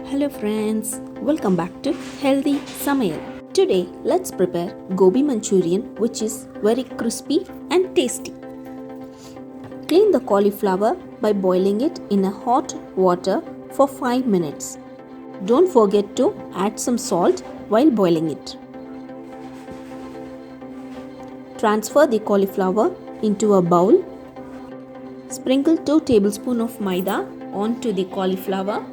Hello friends, welcome back to Healthy Samayal. Today let's prepare gobi manchurian, which is very crispy and tasty. Clean the cauliflower by boiling it in a hot water for 5 minutes. Don't forget to add some salt while boiling it. Transfer the cauliflower into a bowl. Sprinkle 2 tablespoons of Maida onto the cauliflower.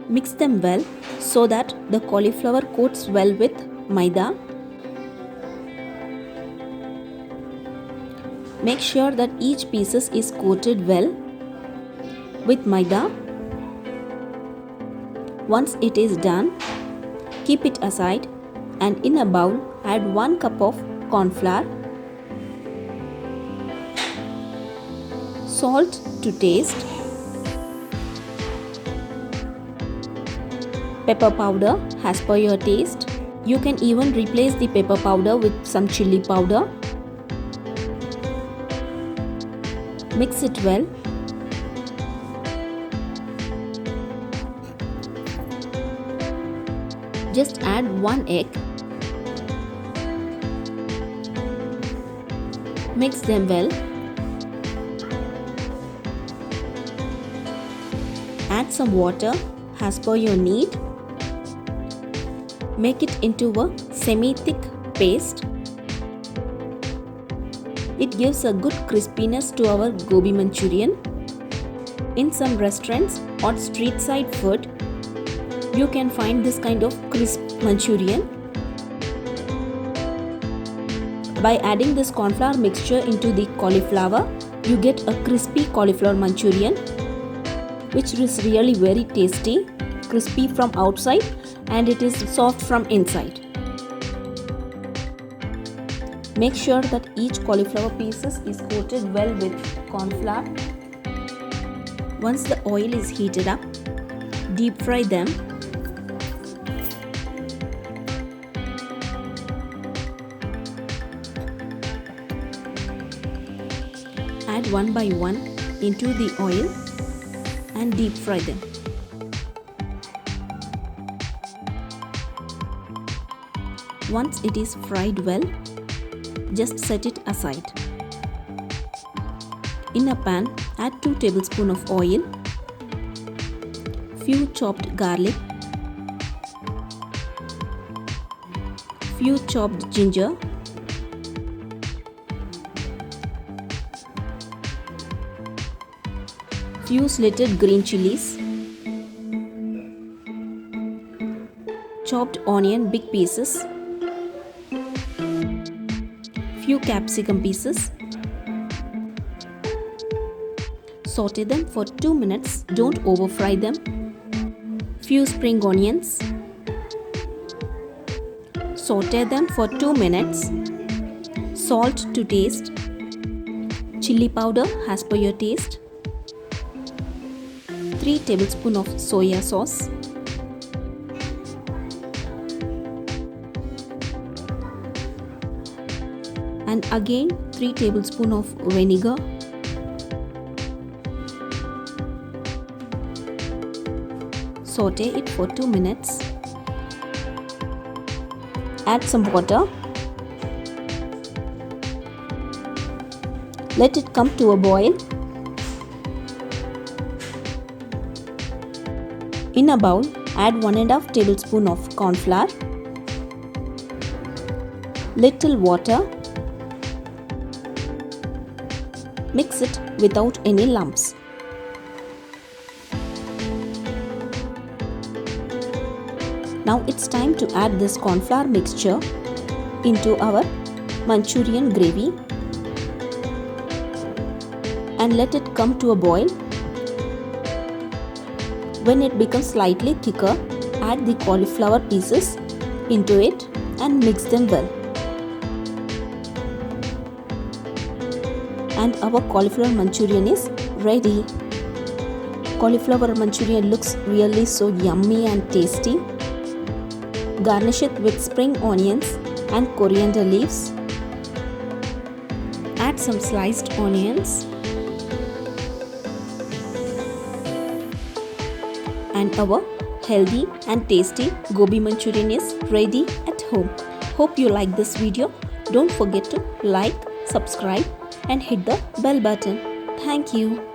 Mix them well so that the cauliflower coats well with Maida. Make sure that each piece is coated well with Maida. Once it is done, keep it aside and in a bowl add 1 cup of cornflour, salt to taste, pepper powder as per your taste. You can even replace the pepper powder with some chili powder. Mix it well. Just add 1 egg. Mix them well. Add some water as per your need. Make it into a semi-thick paste. It gives a good crispiness to our gobi manchurian. In some restaurants or street side food, you can find this kind of crisp manchurian. By adding this cornflour mixture into the cauliflower, you get a crispy cauliflower manchurian, which is really very tasty, crispy from outside and it is soft from inside. Make sure that each cauliflower pieces is coated well with cornflour. Once the oil is heated up, deep fry them. Add one by one into the oil and deep fry them. Once it is fried well, just set it aside. In a pan, add 2 tablespoons of oil, few chopped garlic, few chopped ginger, few slitted green chilies, chopped onion big pieces, few capsicum pieces. Saute them for 2 minutes, don't over fry them. Few spring onions. Saute them for 2 minutes. Salt to taste. Chili powder as per your taste. 3 tablespoons of soya sauce. And again 3 tablespoons of vinegar. Saute it for 2 minutes. Add some water. Let it come to a boil. In a bowl, add 1½ tablespoon of cornflour, little water. Mix it without any lumps. Now it's time to add this cornflour mixture into our Manchurian gravy and let it come to a boil. When it becomes slightly thicker, add the cauliflower pieces into it and mix them well. And our cauliflower manchurian is ready. Cauliflower manchurian looks really so yummy and tasty. Garnish it with spring onions and coriander leaves. Add some sliced onions. and our healthy and tasty gobi manchurian is ready at home. Hope you like this video. Don't forget to like, subscribe and hit the bell button. Thank you.